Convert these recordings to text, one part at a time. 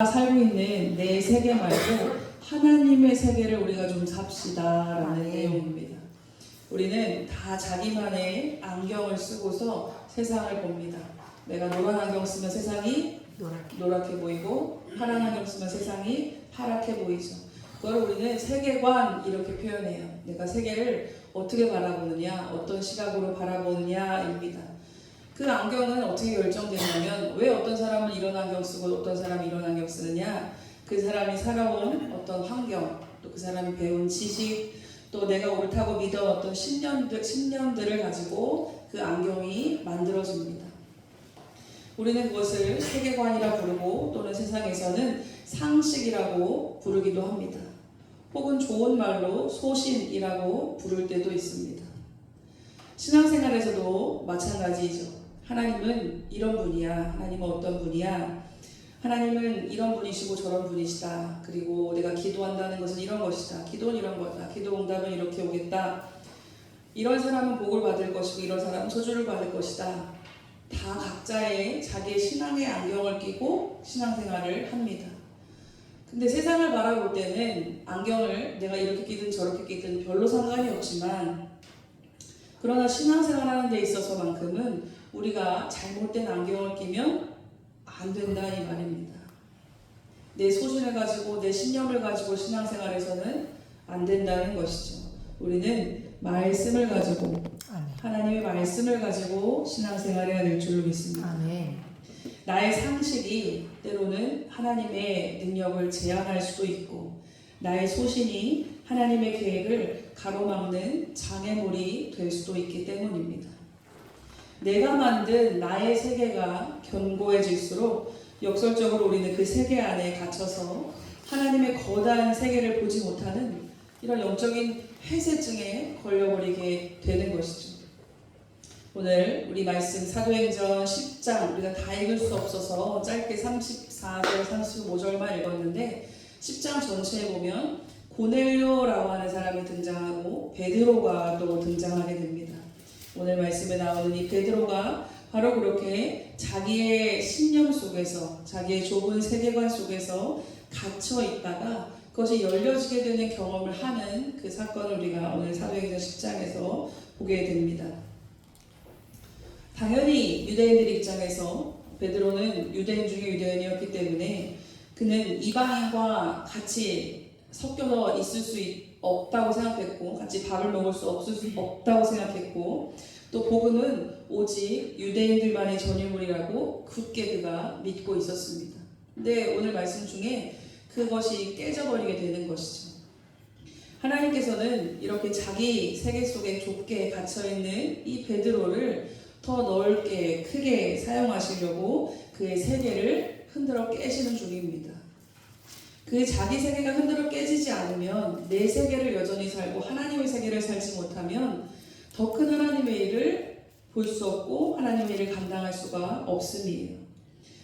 살고 있는 내 세계 말고 하나님의 세계를 우리가 좀 삽시다라는 내용입니다. 우리는 다 자기만의 안경을 쓰고서 세상을 봅니다. 내가 노란 안경 쓰면 세상이 노랗게 보이고 파란 안경 쓰면 세상이 파랗게 보이죠. 그걸 우리는 세계관 이렇게 표현해요. 내가 세계를 어떻게 바라보느냐, 어떤 시각으로 바라보느냐입니다. 그 안경은 어떻게 결정되냐면 왜 어떤 사람은 이런 안경 쓰고 어떤 사람이 이런 안경 쓰느냐, 그 사람이 살아온 어떤 환경, 또 그 사람이 배운 지식, 또 내가 옳다고 믿어 어떤 신념들을 가지고 그 안경이 만들어집니다. 우리는 그것을 세계관이라 부르고 또는 세상에서는 상식이라고 부르기도 합니다. 혹은 좋은 말로 소신이라고 부를 때도 있습니다. 신앙생활에서도 마찬가지죠. 하나님은 이런 분이야. 하나님은 어떤 분이야. 하나님은 이런 분이시고 저런 분이시다. 그리고 내가 기도한다는 것은 이런 것이다. 기도는 이런 거다. 기도 응답은 이렇게 오겠다. 이런 사람은 복을 받을 것이고 이런 사람은 저주를 받을 것이다. 다 각자의 자기의 신앙의 안경을 끼고 신앙생활을 합니다. 근데 세상을 바라볼 때는 안경을 내가 이렇게 끼든 저렇게 끼든 별로 상관이 없지만, 그러나 신앙생활하는 데 있어서만큼은 우리가 잘못된 안경을 끼면 안 된다 이 말입니다. 내 소신을 가지고 내 신념을 가지고 신앙생활에서는 안 된다는 것이죠. 우리는 말씀을 가지고 하나님의 말씀을 가지고 신앙생활해야 될 줄로 믿습니다. 나의 상식이 때로는 하나님의 능력을 제한할 수도 있고, 나의 소신이 하나님의 계획을 가로막는 장애물이 될 수도 있기 때문입니다. 내가 만든 나의 세계가 견고해질수록 역설적으로 우리는 그 세계 안에 갇혀서 하나님의 거대한 세계를 보지 못하는 이런 영적인 회세증에 걸려버리게 되는 것이죠. 오늘 우리 말씀 사도행전 10장 우리가 다 읽을 수 없어서 짧게 34절 35절만 읽었는데, 10장 전체에 보면 고넬료라고 하는 사람이 등장하고 베드로가 또 등장하게 됩니다. 오늘 말씀에 나오는 이 베드로가 바로 그렇게 자기의 신념 속에서, 자기의 좁은 세계관 속에서 갇혀 있다가 그것이 열려지게 되는 경험을 하는 그 사건을 우리가 오늘 사도행전 10장에서 보게 됩니다. 당연히 유대인들 입장에서 베드로는 유대인 중에 유대인이었기 때문에 그는 이방인과 같이 섞여서 있을 수 없다고 생각했고, 같이 밥을 먹을 수 없다고 생각했고, 또 복음은 오직 유대인들만의 전유물이라고 굳게 그가 믿고 있었습니다. 근데 오늘 말씀 중에 그것이 깨져버리게 되는 것이죠. 하나님께서는 이렇게 자기 세계 속에 좁게 갇혀있는 이 베드로를 더 넓게 크게 사용하시려고 그의 세계를 흔들어 깨시는 중입니다. 그 자기 세계가 흔들어 깨지지 않으면, 내 세계를 여전히 살고 하나님의 세계를 살지 못하면 더 큰 하나님의 일을 볼 수 없고 하나님의 일을 감당할 수가 없음이에요.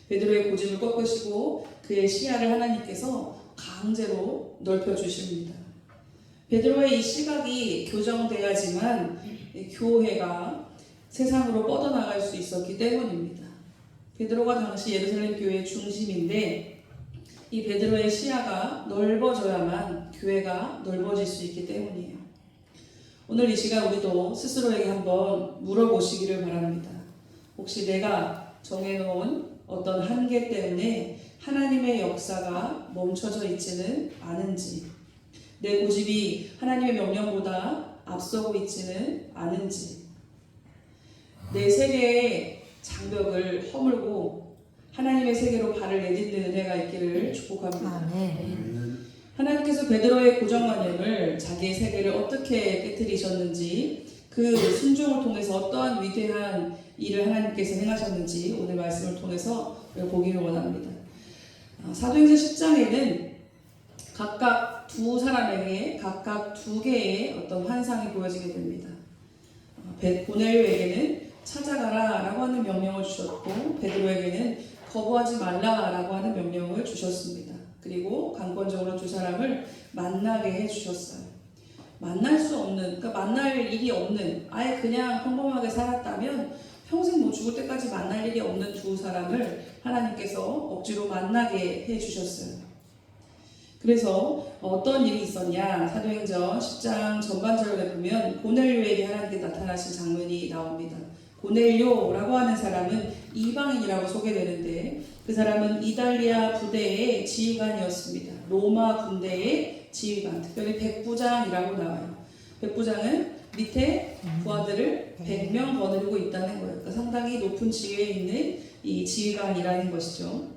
베드로의 고집을 꺾으시고 그의 시야를 하나님께서 강제로 넓혀주십니다. 베드로의 이 시각이 교정돼야지만 교회가 세상으로 뻗어나갈 수 있었기 때문입니다. 베드로가 당시 예루살렘 교회의 중심인데, 이 베드로의 시야가 넓어져야만 교회가 넓어질 수 있기 때문이에요. 오늘 이 시간 우리도 스스로에게 한번 물어보시기를 바랍니다. 혹시 내가 정해놓은 어떤 한계 때문에 하나님의 역사가 멈춰져 있지는 않은지, 내 고집이 하나님의 명령보다 앞서고 있지는 않은지, 내 세계의 장벽을 허물고 하나님의 세계로 발을 내딛는 은혜가 있기를 축복합니다. 하나님께서 베드로의 고정관념을, 자기의 세계를 어떻게 깨뜨리셨는지, 그 순종을 통해서 어떠한 위대한 일을 하나님께서 행하셨는지 오늘 말씀을 통해서 보기를 원합니다. 사도행전 10장에는 각각 두 사람에게 각각 두 개의 어떤 환상이 보여지게 됩니다. 고넬료에게는 찾아가라 라고 하는 명령을 주셨고, 베드로에게는 거부하지 말라 라고 하는 명령을 주셨습니다. 그리고 강권적으로 두 사람을 만나게 해주셨어요. 만날 수 없는, 그러니까 만날 일이 없는, 아예 그냥 평범하게 살았다면 평생 뭐 죽을 때까지 만날 일이 없는 두 사람을 하나님께서 억지로 만나게 해주셨어요. 그래서 어떤 일이 있었냐? 사도행전 10장 전반절에 보면 고넬료에게 하나님께 나타나신 장면이 나옵니다. 고넬료라고 하는 사람은 이방인이라고 소개되는데 그 사람은 이달리아 부대의 지휘관이었습니다. 로마 군대의 지휘관, 특별히 백부장이라고 나와요. 백부장은 밑에 부하들을 100명 거느리고 있다는 거예요. 그러니까 상당히 높은 지위에 있는 이 지휘관이라는 것이죠.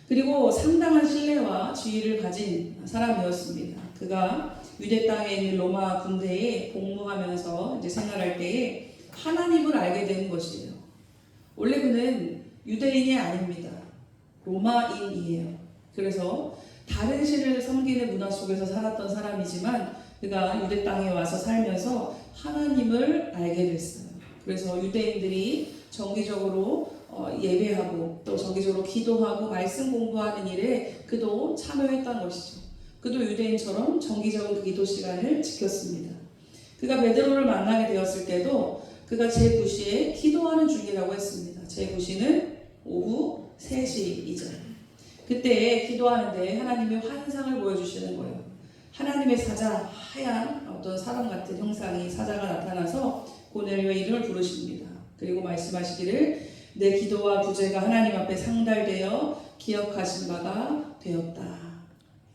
그리고 상당한 신뢰와 지위를 가진 사람이었습니다. 그가 유대 땅에 있는 로마 군대에 복무하면서 이제 생활할 때에 하나님을 알게 된 것이에요. 원래 그는 유대인이 아닙니다. 로마인이에요. 그래서 다른 신을 섬기는 문화 속에서 살았던 사람이지만 그가 유대 땅에 와서 살면서 하나님을 알게 됐어요. 그래서 유대인들이 정기적으로 예배하고 또 정기적으로 기도하고 말씀 공부하는 일에 그도 참여했던 것이죠. 그도 유대인처럼 정기적인 그 기도 시간을 지켰습니다. 그가 베드로를 만나게 되었을 때도 그가 제9시에 기도하는 중이라고 했습니다. 제9시는 오후 3시이죠. 그때 기도하는데 하나님의 환상을 보여주시는 거예요. 하나님의 사자, 하얀 어떤 사람 같은 형상이 사자가 나타나서 고넬료의 이름을 부르십니다. 그리고 말씀하시기를 내 기도와 구제가 하나님 앞에 상달되어 기억하신 바가 되었다.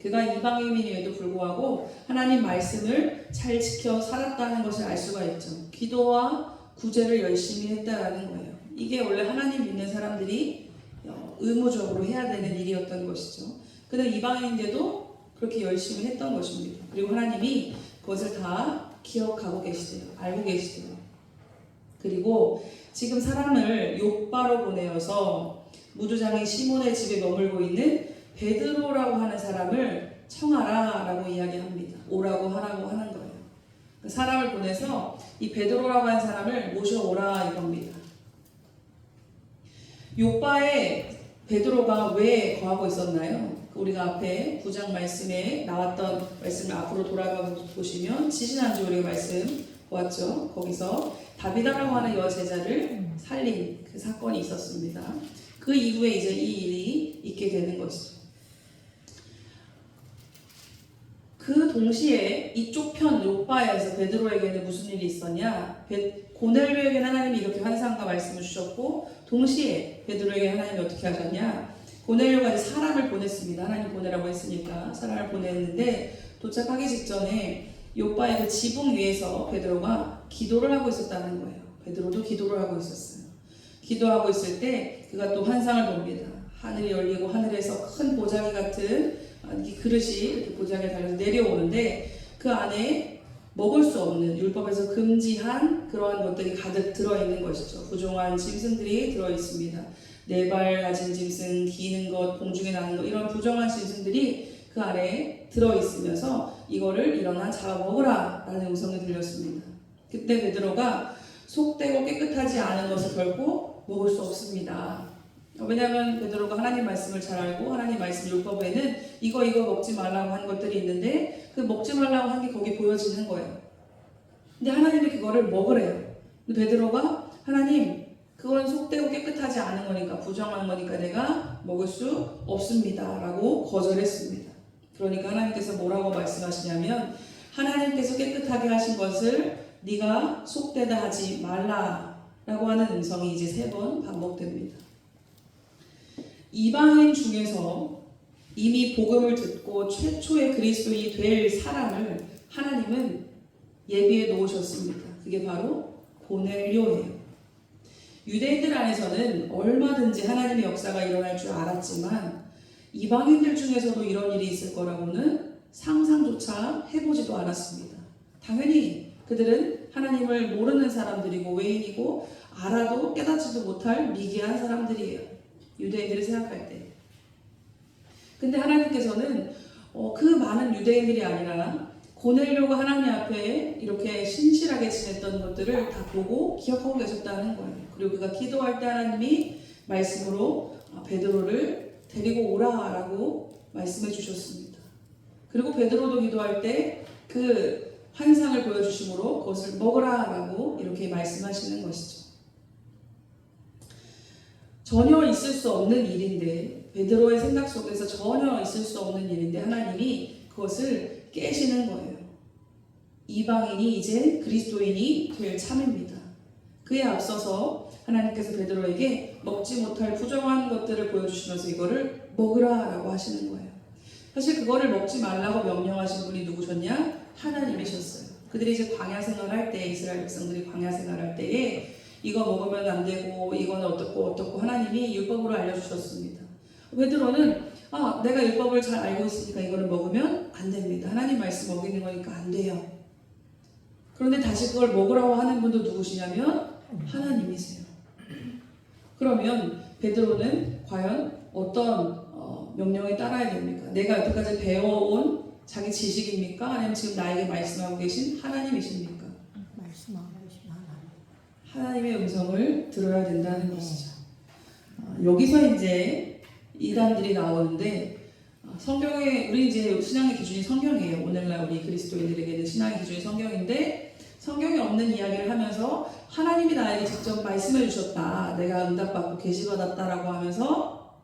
그가 이방인임에도 불구하고 하나님 말씀을 잘 지켜 살았다는 것을 알 수가 있죠. 기도와 구제를 열심히 했다라는 거예요. 이게 원래 하나님 믿는 사람들이 의무적으로 해야 되는 일이었던 것이죠. 그는 이방인인데도 그렇게 열심히 했던 것입니다. 그리고 하나님이 그것을 다 기억하고 계시대요. 알고 계시대요. 그리고 지금 사람을 욥바로 보내어서 무두장인 시몬의 집에 머물고 있는 베드로라고 하는 사람을 청하라 라고 이야기합니다. 오라고 하라고 하는 거예요. 사람을 보내서 이 베드로라고 하는 사람을 모셔오라 이겁니다. 욥바에 베드로가 왜 거하고 있었나요? 우리가 앞에 9장 말씀에 나왔던 말씀을 앞으로 돌아가서 보시면 지지난주 우리가 말씀 보았죠. 거기서 다비다라고 하는 여제자를 살린 그 사건이 있었습니다. 그 이후에 이제 이 일이 있게 되는 것이죠. 그 동시에 이쪽 편 욥바에서 베드로에게는 무슨 일이 있었냐? 고넬료에게는 하나님이 이렇게 환상과 말씀을 주셨고 동시에 베드로에게 하나님이 어떻게 하셨냐? 고넬료가 이제 사람을 보냈습니다. 하나님 보내라고 했으니까 사람을 보냈는데 도착하기 직전에 욥바의 그 지붕 위에서 베드로가 기도를 하고 있었다는 거예요. 베드로도 기도를 하고 있었어요. 기도하고 있을 때 그가 또 환상을 봅니다. 하늘이 열리고 하늘에서 큰 보자기 같은 그릇이 이렇게 보자기에 달려서 내려오는데 그 안에 먹을 수 없는 율법에서 금지한 그러한 것들이 가득 들어있는 것이죠. 부정한 짐승들이 들어있습니다. 4발 가진 짐승, 기는 것, 공중에 나는 것 이런 부정한 짐승들이 그 안에 들어있으면서 이거를 일어나 잡아먹으라 라는 음성이 들렸습니다. 그때 베드로가 속되고 깨끗하지 않은 것을 결코 먹을 수 없습니다. 왜냐하면 베드로가 하나님 말씀을 잘 알고 하나님 말씀 율법에는 이거 먹지 말라고 한 것들이 있는데 그 먹지 말라고 한 게 거기 보여지는 거예요. 근데 하나님이 그거를 먹으래요. 근데 베드로가 하나님 그건 속되고 깨끗하지 않은 거니까 부정한 거니까 내가 먹을 수 없습니다 라고 거절했습니다. 그러니까 하나님께서 뭐라고 말씀하시냐면 하나님께서 깨끗하게 하신 것을 네가 속되다 하지 말라 라고 하는 음성이 이제 3번 반복됩니다. 이방인 중에서 이미 복음을 듣고 최초의 그리스도인이 될 사람을 하나님은 예비해 놓으셨습니다. 그게 바로 고넬료예요. 유대인들 안에서는 얼마든지 하나님의 역사가 일어날 줄 알았지만 이방인들 중에서도 이런 일이 있을 거라고는 상상조차 해보지도 않았습니다. 당연히 그들은 하나님을 모르는 사람들이고 외인이고 알아도 깨닫지도 못할 미개한 사람들이에요. 유대인들이 생각할 때. 근데 하나님께서는 그 많은 유대인들이 아니라 고넬료가 하나님 앞에 이렇게 신실하게 지냈던 것들을 다 보고 기억하고 계셨다는 거예요. 그리고 그가 기도할 때 하나님이 말씀으로 베드로를 데리고 오라라고 말씀해 주셨습니다. 그리고 베드로도 기도할 때 그 환상을 보여주심으로 그것을 먹으라라고 이렇게 말씀하시는 것이죠. 전혀 있을 수 없는 일인데, 베드로의 생각 속에서 전혀 있을 수 없는 일인데 하나님이 그것을 깨시는 거예요. 이방인이 이제 그리스도인이 될 참입니다. 그에 앞서서 하나님께서 베드로에게 먹지 못할 부정한 것들을 보여주시면서 이거를 먹으라라고 하시는 거예요. 사실 그거를 먹지 말라고 명령하신 분이 누구셨냐? 하나님이셨어요. 그들이 이제 광야 생활할 때, 이스라엘 백성들이 광야 생활할 때에 이거 먹으면 안 되고 이거는 어떻고 하나님이 율법으로 알려주셨습니다. 베드로는 내가 율법을 잘 알고 있으니까 이거를 먹으면 안 됩니다. 하나님 말씀 어기는 거니까 안 돼요. 그런데 다시 그걸 먹으라고 하는 분도 누구시냐면 하나님이세요. 그러면 베드로는 과연 어떤 명령에 따라야 됩니까? 내가 여태까지 배워온 자기 지식입니까? 아니면 지금 나에게 말씀하고 계신 하나님이십니까? 말씀하고 계신 하나님. 하나님의 음성을 들어야 된다는 것이죠. 여기서 이제 이단들이 나오는데, 성경에 우리 이제 신앙의 기준이 성경이에요. 오늘날 우리 그리스도인들에게는 신앙의 기준이 성경인데, 성경에 없는 이야기를 하면서 하나님이 나에게 직접 말씀해 주셨다, 내가 응답받고 계시받았다라고 하면서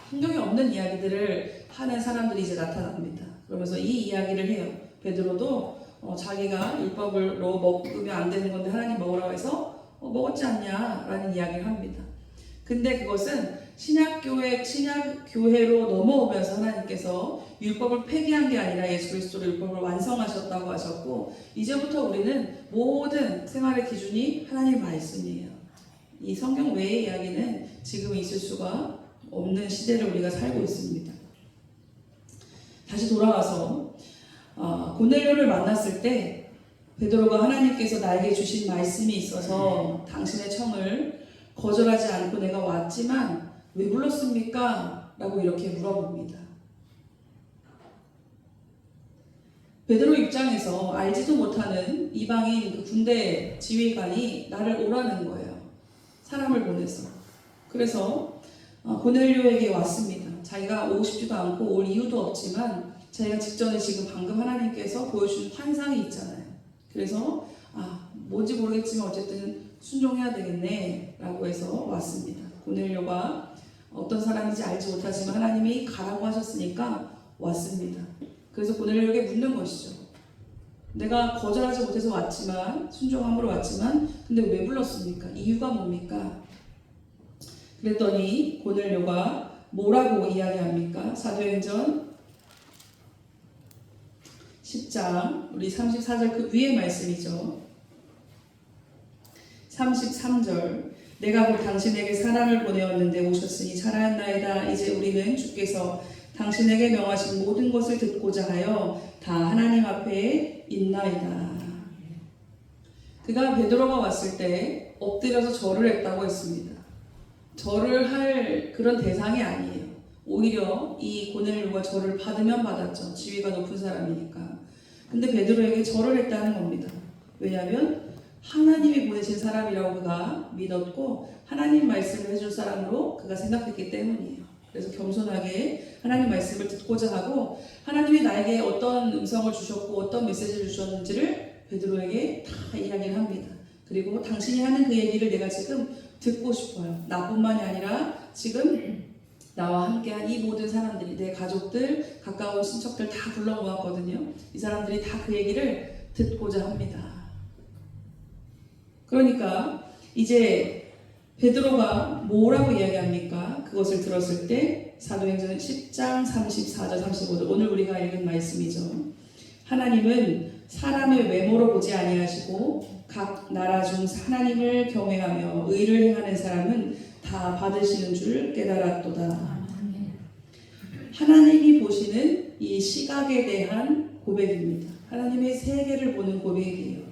성경에 없는 이야기들을 하는 사람들이 이제 나타납니다. 그러면서 이 이야기를 해요. 베드로도 자기가 율법으로 먹으면 안 되는 건데 하나님 먹으라고 해서 먹었지 않냐라는 이야기를 합니다. 근데 그것은 신약교회로 넘어오면서 하나님께서 율법을 폐기한 게 아니라 예수 그리스도로 율법을 완성하셨다고 하셨고, 이제부터 우리는 모든 생활의 기준이 하나님 말씀이에요. 이 성경 외의 이야기는 지금 있을 수가 없는 시대를 우리가 살고 있습니다. 다시 돌아와서 고넬료를 만났을 때 베드로가 하나님께서 나에게 주신 말씀이 있어서 당신의 청을 거절하지 않고 내가 왔지만 왜 불렀습니까? 라고 이렇게 물어봅니다. 베드로 입장에서 알지도 못하는 이방인 그 군대 지휘관이 나를 오라는 거예요. 사람을 보내서. 그래서 고넬료에게 왔습니다. 자기가 오고 싶지도 않고 올 이유도 없지만 자기가 직전에 지금 방금 하나님께서 보여주신 환상이 있잖아요. 그래서 뭔지 모르겠지만 어쨌든 순종해야 되겠네 라고 해서 왔습니다. 고넬료가 어떤 사람인지 알지 못하지만 하나님이 가라고 하셨으니까 왔습니다. 그래서 고넬료에게 묻는 것이죠. 내가 거절하지 못해서 왔지만, 순종함으로 왔지만 근데 왜 불렀습니까? 이유가 뭡니까? 그랬더니 고넬료가 뭐라고 이야기합니까? 사도행전 10장 우리 34절 그 위의 말씀이죠. 33절 내가 곧 당신에게 사람을 보내었는데 오셨으니 잘하였나이다. 이제 우리는 주께서 당신에게 명하신 모든 것을 듣고자 하여 다 하나님 앞에 있나이다. 그가 베드로가 왔을 때 엎드려서 절을 했다고 했습니다. 절을 할 그런 대상이 아니에요. 오히려 이 고넬료가 절을 받으면 받았죠. 지위가 높은 사람이니까. 근데 베드로에게 절을 했다는 겁니다. 왜냐하면 하나님이 보내신 사람이라고 그가 믿었고 하나님 말씀을 해줄 사람으로 그가 생각했기 때문이에요. 그래서 겸손하게 하나님 말씀을 듣고자 하고 하나님이 나에게 어떤 음성을 주셨고 어떤 메시지를 주셨는지를 베드로에게 다 이야기를 합니다. 그리고 당신이 하는 그 얘기를 내가 지금 듣고 싶어요. 나뿐만이 아니라 지금 나와 함께한 이 모든 사람들이, 내 가족들, 가까운 친척들 다 불러 모았거든요. 이 사람들이 다 그 얘기를 듣고자 합니다. 그러니까 이제 베드로가 뭐라고 이야기합니까? 그것을 들었을 때 사도행전 10장 34절 35절 오늘 우리가 읽은 말씀이죠. 하나님은 사람의 외모로 보지 아니하시고 각 나라 중 하나님을 경외하며 의를 행하는 사람은 다 받으시는 줄 깨달았도다. 하나님이 보시는 이 시각에 대한 고백입니다. 하나님의 세계를 보는 고백이에요.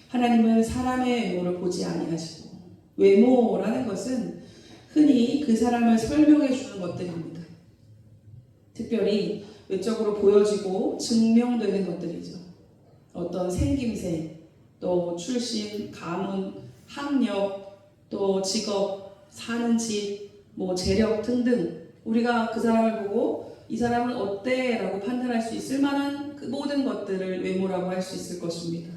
하나님은 사람의 외모를 보지 아니하시고, 외모라는 것은 흔히 그 사람을 설명해 주는 것들입니다. 특별히 외적으로 보여지고 증명되는 것들이죠. 어떤 생김새, 또 출신, 가문, 학력, 또 직업, 사는 집, 재력 등등 우리가 그 사람을 보고 이 사람은 어때? 라고 판단할 수 있을 만한 그 모든 것들을 외모라고 할 수 있을 것입니다.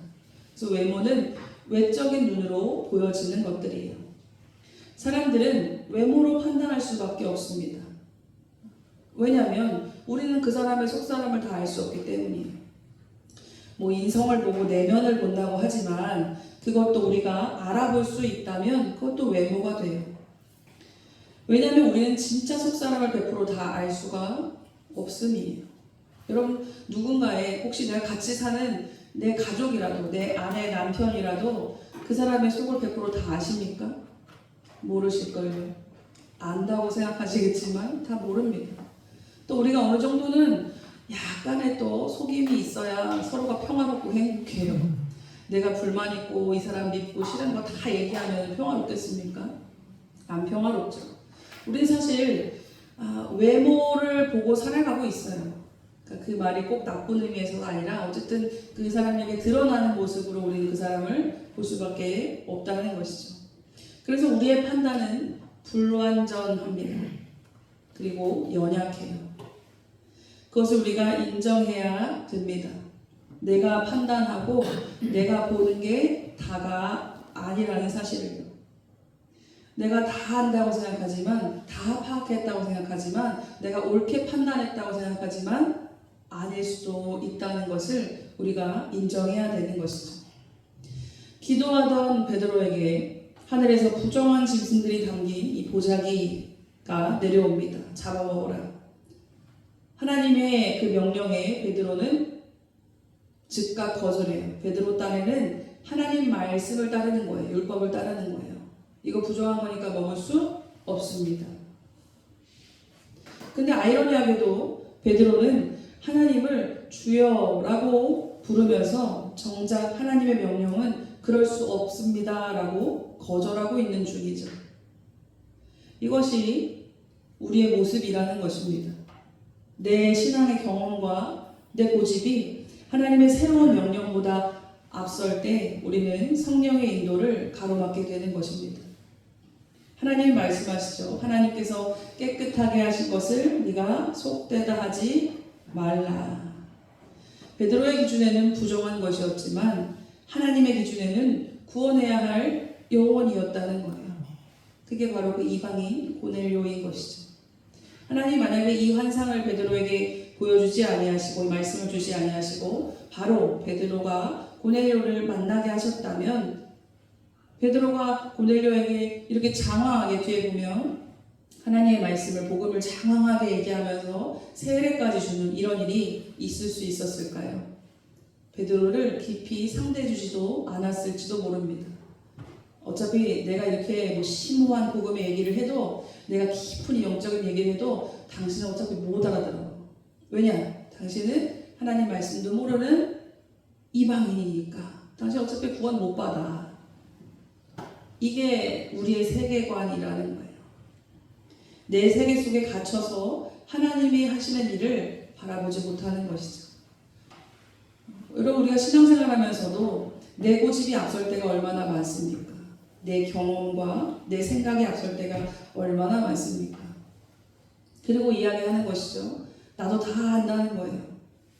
그래서 외모는 외적인 눈으로 보여지는 것들이에요. 사람들은 외모로 판단할 수밖에 없습니다. 왜냐하면 우리는 그 사람의 속사람을 다 알 수 없기 때문이에요. 뭐 인성을 보고 내면을 본다고 하지만 그것도 우리가 알아볼 수 있다면 그것도 외모가 돼요. 왜냐하면 우리는 진짜 속사람을 100% 다 알 수가 없음이에요. 여러분, 누군가의 혹시 내가 같이 사는 내 가족이라도 내 아내 남편이라도 그 사람의 속을 100% 다 아십니까? 모르실걸요. 안다고 생각하시겠지만 다 모릅니다. 또 우리가 어느 정도는 약간의 또 속임이 있어야 서로가 평화롭고 행복해요. 내가 불만 있고 이 사람 믿고 싫은 거 다 얘기하면 평화롭겠습니까? 안 평화롭죠. 우리는 사실 외모를 보고 살아가고 있어요. 그러니까 그 말이 꼭 나쁜 의미에서가 아니라 어쨌든 그 사람에게 드러나는 모습으로 우리는 그 사람을 볼 수밖에 없다는 것이죠. 그래서 우리의 판단은 불완전합니다. 그리고 연약해요. 그것을 우리가 인정해야 됩니다. 내가 판단하고 내가 보는 게 다가 아니라는 사실을요. 내가 다 안다고 생각하지만, 다 파악했다고 생각하지만, 내가 옳게 판단했다고 생각하지만 아닐 수도 있다는 것을 우리가 인정해야 되는 것이죠. 기도하던 베드로에게 하늘에서 부정한 짐승들이 담긴 이 보자기가 내려옵니다. 잡아먹으라. 하나님의 그 명령에 베드로는 즉각 거절해요. 베드로 딴에는 하나님 말씀을 따르는 거예요. 율법을 따르는 거예요. 이거 부정한 거니까 먹을 수 없습니다. 근데 아이러니하게도 베드로는 하나님을 주여라고 부르면서 정작 하나님의 명령은 그럴 수 없습니다라고 거절하고 있는 중이죠. 이것이 우리의 모습이라는 것입니다. 내 신앙의 경험과 내 고집이 하나님의 새로운 명령보다 앞설 때 우리는 성령의 인도를 가로막게 되는 것입니다. 하나님이 말씀하시죠. 하나님께서 깨끗하게 하신 것을 네가 속되다 하지 말라. 베드로의 기준에는 부정한 것이었지만 하나님의 기준에는 구원해야 할 영혼이었다는 거예요. 그게 바로 그 이방인 고넬료인 것이죠. 하나님 만약에 이 환상을 베드로에게 보여주지 아니하시고 말씀을 주지 아니하시고 바로 베드로가 고넬료를 만나게 하셨다면 베드로가 고넬료에게 이렇게 장황하게 뒤에 보면 하나님의 말씀을 복음을 장황하게 얘기하면서 세례까지 주는 이런 일이 있을 수 있었을까요? 베드로를 깊이 상대해 주지도 않았을지도 모릅니다. 어차피 내가 이렇게 뭐 심오한 복음의 얘기를 해도 내가 깊은 영적인 얘기를 해도 당신은 어차피 못 알아들어. 왜냐? 당신은 하나님 말씀도 모르는 이방인이니까 당신 어차피 구원 못 받아. 이게 우리의 세계관이라는 거예요. 내 세계 속에 갇혀서 하나님이 하시는 일을 바라보지 못하는 것이죠. 여러분, 우리가 신앙생활 하면서도 내 고집이 앞설 때가 얼마나 많습니까? 내 경험과 내 생각이 앞설 때가 얼마나 많습니까? 그리고 이야기하는 것이죠. 나도 다 안다는 거예요.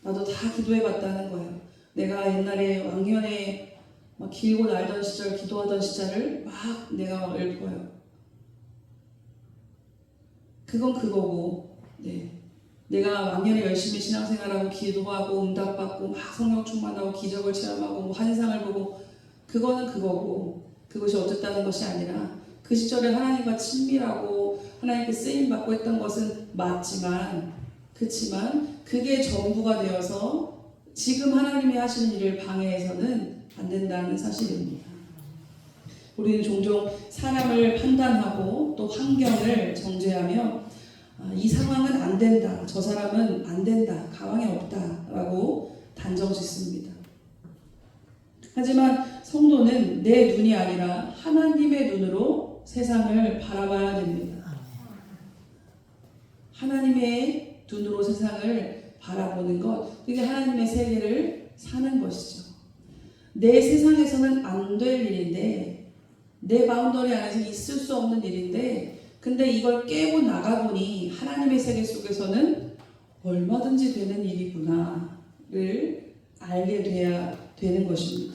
나도 다 기도해 봤다는 거예요. 내가 옛날에 왕년에 막 길고 날던 시절, 기도하던 시절을 막 내가 읊어요. 그건 그거고, 네. 내가 왕년에 열심히 신앙생활하고 기도하고 응답받고 막 성령 충만하고 기적을 체험하고 뭐 환상을 보고 그거는 그거고 그것이 어쨌다는 것이 아니라 그 시절에 하나님과 친밀하고 하나님께 쓰임받고 했던 것은 맞지만 그치만 그게 전부가 되어서 지금 하나님이 하시는 일을 방해해서는 안 된다는 사실입니다. 우리는 종종 사람을 판단하고 또 환경을 정죄하며 이 상황은 안 된다, 저 사람은 안 된다, 가망이 없다 라고 단정짓습니다. 하지만 성도는 내 눈이 아니라 하나님의 눈으로 세상을 바라봐야 됩니다. 하나님의 눈으로 세상을 바라보는 것, 그게 하나님의 세계를 사는 것이죠. 내 세상에서는 안 될 일인데 내 바운더리 안에서 있을 수 없는 일인데 근데 이걸 깨고 나가보니 하나님의 세계 속에서는 얼마든지 되는 일이구나를 알게 돼야 되는 것입니다.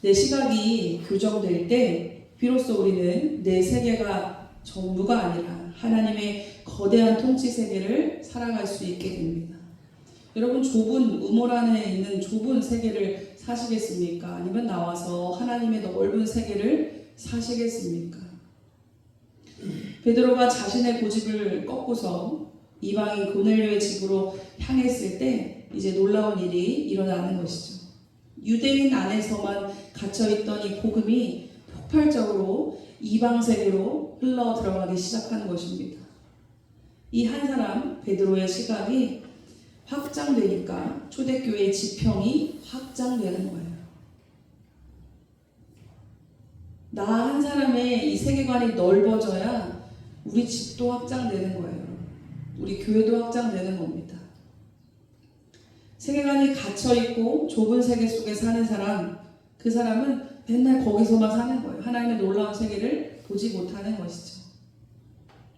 내 시각이 교정될 때 비로소 우리는 내 세계가 전부가 아니라 하나님의 거대한 통치 세계를 살아갈 수 있게 됩니다. 여러분, 좁은 우물 안에 있는 좁은 세계를 사시겠습니까? 아니면 나와서 하나님의 넓은 세계를 사시겠습니까? 베드로가 자신의 고집을 꺾고서 이방인 고넬료의 집으로 향했을 때 이제 놀라운 일이 일어나는 것이죠. 유대인 안에서만 갇혀있던 이 복음이 폭발적으로 이방 세계로 흘러 들어가기 시작하는 것입니다. 이 한 사람 베드로의 시각이 확장되니까 초대교회의 지평이 확장되는 거예요. 나 한 사람의 이 세계관이 넓어져야 우리 집도 확장되는 거예요. 우리 교회도 확장되는 겁니다. 세계관이 갇혀있고 좁은 세계 속에 사는 사람, 그 사람은 맨날 거기서만 사는 거예요. 하나님의 놀라운 세계를 보지 못하는 것이죠.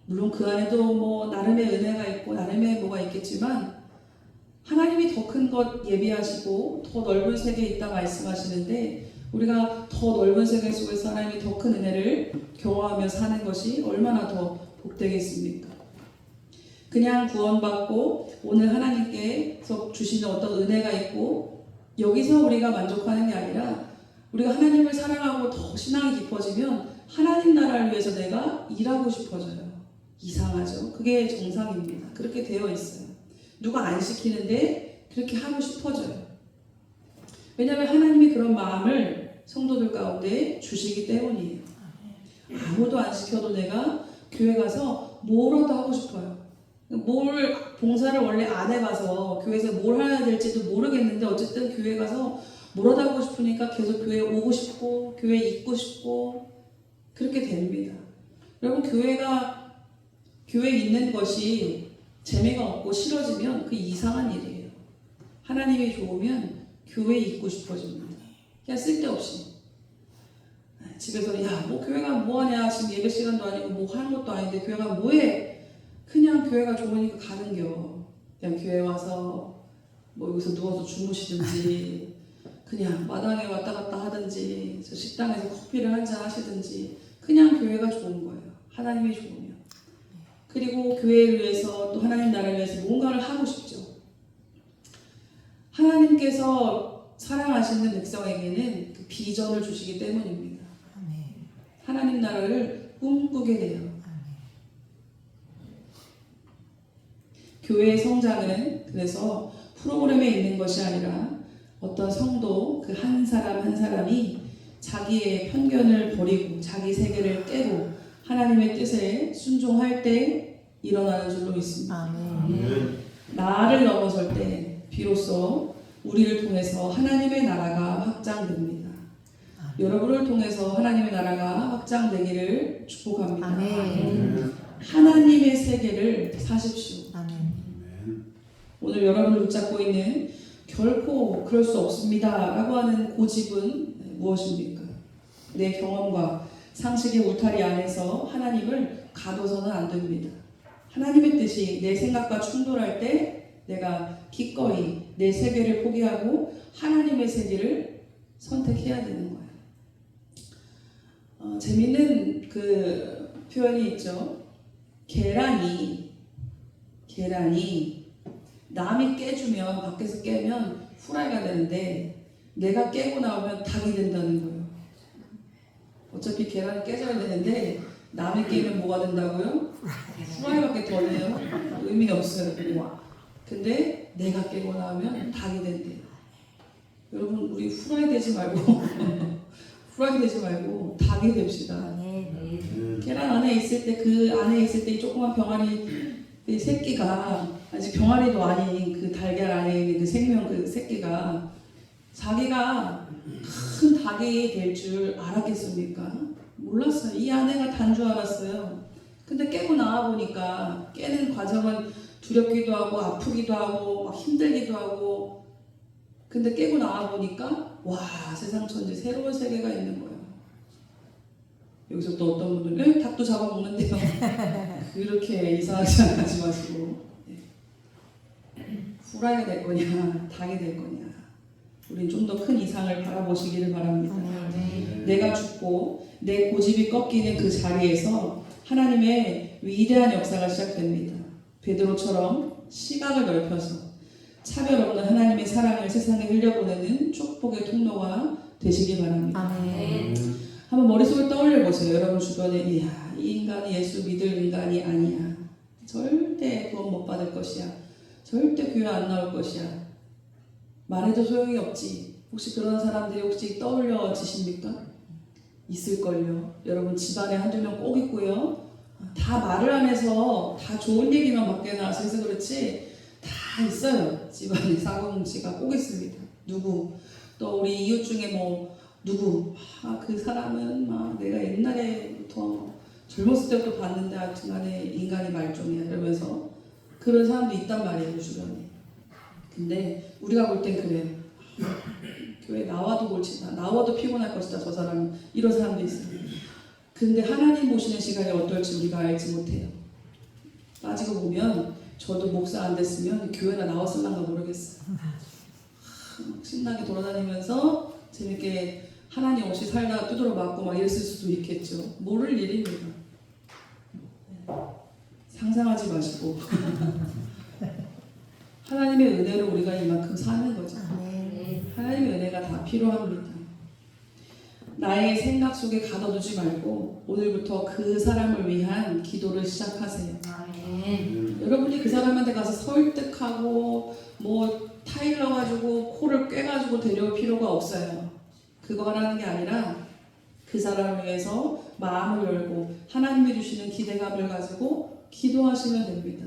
물론 그 안에도 뭐 나름의 은혜가 있고 나름의 뭐가 있겠지만 하나님이 더 큰 것 예비하시고 더 넓은 세계에 있다 말씀하시는데 우리가 더 넓은 세계 속에서 하나님이 더 큰 은혜를 경험하며 사는 것이 얼마나 더 복되겠습니까? 그냥 구원받고 오늘 하나님께서 주시는 어떤 은혜가 있고 여기서 우리가 만족하는 게 아니라 우리가 하나님을 사랑하고 더 신앙이 깊어지면 하나님 나라를 위해서 내가 일하고 싶어져요. 이상하죠? 그게 정상입니다. 그렇게 되어 있어요. 누가 안 시키는데 그렇게 하고 싶어져요. 왜냐하면 하나님이 그런 마음을 성도들 가운데 주시기 때문이에요. 아무도 안 시켜도 내가 교회 가서 뭐라도 하고 싶어요. 봉사를 원래 안 해봐서 교회에서 뭘 해야 될지도 모르겠는데 어쨌든 교회 가서 뭐라도 하고 싶으니까 계속 교회에 오고 싶고 교회에 있고 싶고 그렇게 됩니다. 여러분, 교회에 있는 것이 재미가 없고 싫어지면 그 이상한 일이에요. 하나님이 좋으면 교회에 있고 싶어집니다. 그냥 쓸데없이 집에서 뭐 교회가 뭐하냐, 지금 예배 시간도 아니고 뭐 하는 것도 아닌데 교회가 뭐해, 그냥 교회가 좋으니까 가는겨. 그냥 교회 와서 뭐 여기서 누워서 주무시든지 그냥 마당에 왔다 갔다 하든지 저 식당에서 커피를 한잔 하시든지 그냥 교회가 좋은 거예요. 하나님이 좋으면. 그리고 교회를 위해서 또 하나님 나라를 위해서 뭔가를 하고 싶죠. 하나님께서 사랑하시는 백성에게는 그 비전을 주시기 때문입니다. 하나님 나라를 꿈꾸게 돼요. 교회의 성장은 그래서 프로그램에 있는 것이 아니라 어떤 성도 그 한 사람 한 사람이 자기의 편견을 버리고 자기 세계를 깨고 하나님의 뜻에 순종할 때 일어나는 줄로 믿습니다. 아멘. 나를 넘어설 때 비로소 우리를 통해서 하나님의 나라가 확장됩니다. 여러분을 통해서 하나님의 나라가 확장되기를 축복합니다. 아멘. 하나님의 세계를 사십시오. 아멘. 오늘 여러분을 붙잡고 있는 결코 그럴 수 없습니다 라고 하는 고집은 무엇입니까? 내 경험과 상식의 울타리 안에서 하나님을 가둬서는 안 됩니다. 하나님의 뜻이 내 생각과 충돌할 때 내가 기꺼이 내 세계를 포기하고 하나님의 세계를 선택해야 되는 거예요. 재밌는 그 표현이 있죠. 계란이 남이 깨주면, 밖에서 깨면 후라이가 되는데 내가 깨고 나오면 닭이 된다는 거예요. 어차피 계란이 깨져야 되는데 남이 깨면 뭐가 된다고요? 후라이밖에 더 돼요. 의미가 없어요. 근데 내가 깨고 나오면 닭이 된대요. 여러분, 우리 후라이 되지 말고 닭이 됩시다. 계란 안에 있을 때, 그 안에 있을 때 조그만 병아리 그 새끼가, 아직 병아리도 아닌 그 달걀 안에 있는 그 생명, 그 새끼가 자기가 큰 닭이 될 줄 알았겠습니까? 몰랐어요. 이 아내가 단 줄 알았어요. 근데 깨고 나와 보니까 깨는 과정은 두렵기도 하고 아프기도 하고 막 힘들기도 하고, 근데 깨고 나와 보니까 와, 세상 천지 새로운 세계가 있는 거예요. 여기서 또 어떤 분들은 닭도 잡아먹는데요. 그렇게 이상하게 생각하지 마시고, 후라이가 될 거냐 닭이 될 거냐, 우린 좀 더 큰 이상을 바라보시기를 바랍니다. 내가 죽고 내 고집이 꺾이는 그 자리에서 하나님의 위대한 역사가 시작됩니다. 베드로처럼 시각을 넓혀서 차별 없는 하나님의 사랑을 세상에 흘려보내는 축복의 통로가 되시기 바랍니다. 아멘. 한번 머릿속에 떠올려 보세요. 여러분 주변에 이야, 이 인간은 예수 믿을 인간이 아니야. 절대 구원 못 받을 것이야. 절대 교회 안 나올 것이야. 말해도 소용이 없지. 혹시 그런 사람들이 혹시 떠올려지십니까? 있을걸요. 여러분 집안에 한두 명 꼭 있고요. 다 말을 안 해서 다 좋은 얘기만 밖에 나와서 해서 그렇지 다 있어요. 집안에 사고뭉치가 꼭 있습니다. 누구 또 우리 이웃 중에 뭐 누구 그 사람은 막 내가 옛날에부터 젊었을 때부터 봤는데 하여튼간에 인간이 말종이야 이러면서 그런 사람도 있단 말이에요 주변에. 근데 우리가 볼 땐 그래요. 교회 나와도 골치다 나와도 피곤할 것이다 저 사람은 이런 사람도 있어요. 근데 하나님 보시는 시간이 어떨지 우리가 알지 못해요. 따지고 보면 저도 목사 안 됐으면 교회나 나왔을란가 모르겠어요. 막 신나게 돌아다니면서 재밌게 하나님 없이 살다가 두드러 맞고 막 이랬을 수도 있겠죠. 모를 일입니다. 상상하지 마시고 하나님의 은혜로 우리가 이만큼 사는 거죠. 하나님의 은혜가 다 필요합니다. 나의 생각 속에 가둬두지 말고 오늘부터 그 사람을 위한 기도를 시작하세요. 여러분이 그 사람한테 가서 설득하고 뭐 타일러 가지고 코를 꿰가지고 데려올 필요가 없어요. 그거 하라는 게 아니라 그 사람을 위해서 마음을 열고 하나님이 주시는 기대감을 가지고 기도하시면 됩니다.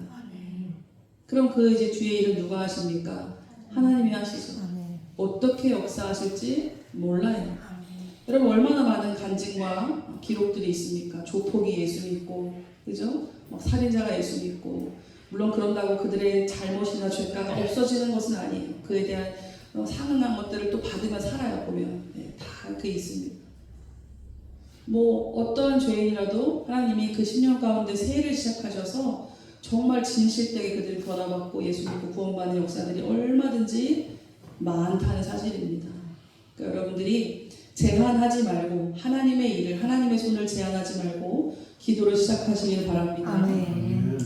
그럼 그 이제 뒤에 일은 누가 하십니까? 하나님이 하시죠. 어떻게 역사하실지 몰라요. 여러분 얼마나 많은 간증과 기록들이 있습니까? 조폭이 예수 믿고, 그죠? 살인자가 예수 믿고, 물론 그런다고 그들의 잘못이나 죄가가 없어지는 것은 아니에요. 그에 대한 상응한 것들을 또 받으며 살아요. 보면 다 그게 있습니다. 뭐 어떠한 죄인이라도 하나님이 그 10년 가운데 새해를 시작하셔서 정말 진실되게 그들을 변화받고 예수 믿고 구원받는 역사들이 얼마든지 많다는 사실입니다. 그러니까 여러분들이 제한하지 말고 하나님의 일을 하나님의 손을 제한하지 말고 기도를 시작하시길 바랍니다. 아멘.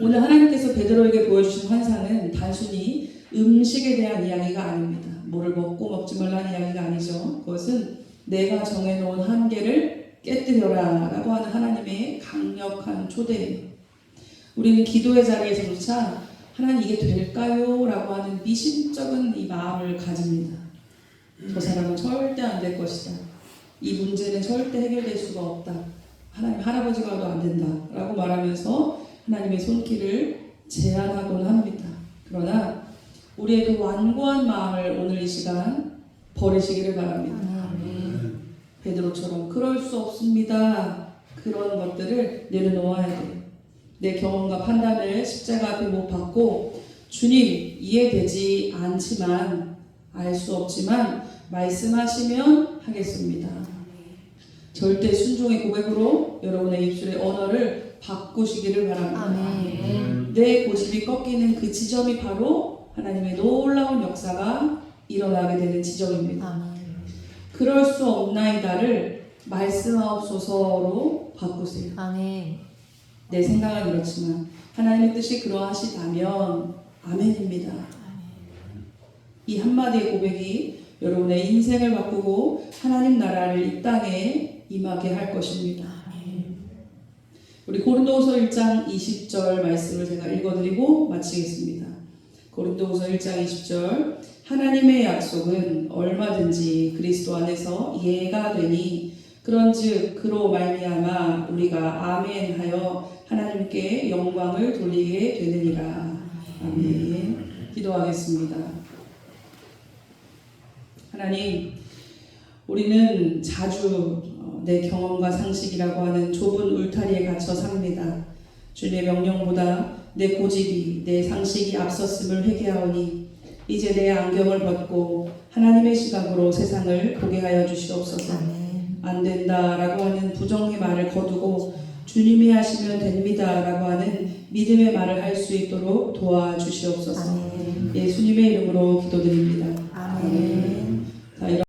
오늘 하나님께서 베드로에게 보여주신 환상은 단순히 음식에 대한 이야기가 아닙니다. 뭐를 먹고 먹지 말라는 이야기가 아니죠. 그것은 내가 정해놓은 한계를 깨뜨려라 라고 하는 하나님의 강력한 초대예요. 우리는 기도의 자리에서조차 하나님 이게 될까요? 라고 하는 미심쩍은 이 마음을 가집니다. 저 사람은 절대 안 될 것이다. 이 문제는 절대 해결될 수가 없다. 하나님 할아버지가 와도 안 된다. 라고 말하면서 하나님의 손길을 제한하곤 합니다. 그러나 우리의 그 완고한 마음을 오늘 이 시간 버리시기를 바랍니다. 베드로처럼 그럴 수 없습니다. 그런 것들을 내려놓아야 돼요. 내 경험과 판단을 십자가 앞에 못 받고 주님 이해되지 않지만 알 수 없지만 말씀하시면 하겠습니다. 절대 순종의 고백으로 여러분의 입술의 언어를 바꾸시기를 바랍니다. 내 고집이 꺾이는 그 지점이 바로 하나님의 놀라운 역사가 일어나게 되는 지점입니다. 그럴 수 없나이다를 말씀하옵소서로 바꾸세요. 내 생각은 이렇지만 하나님의 뜻이 그러하시다면 아멘입니다. 이 한마디의 고백이 여러분의 인생을 바꾸고 하나님 나라를 이 땅에 임하게 할 것입니다. 우리 고린도후서 1장 20절 말씀을 제가 읽어드리고 마치겠습니다. 고린도후서 1장 20절 하나님의 약속은 얼마든지 그리스도 안에서 예가 되니 그런즉 그로 말미암아 우리가 아멘하여 하나님께 영광을 돌리게 되느니라. 아멘. 기도하겠습니다. 하나님, 우리는 자주 내 경험과 상식이라고 하는 좁은 울타리에 갇혀 삽니다. 주님의 명령보다 내 고집이, 내 상식이 앞섰음을 회개하오니 이제 내 안경을 벗고 하나님의 시각으로 세상을 보게 하여 주시옵소서. 안 된다라고 하는 부정의 말을 거두고 주님이 하시면 됩니다라고 하는 믿음의 말을 할 수 있도록 도와주시옵소서. 예수님의 이름으로 기도드립니다. 아멘.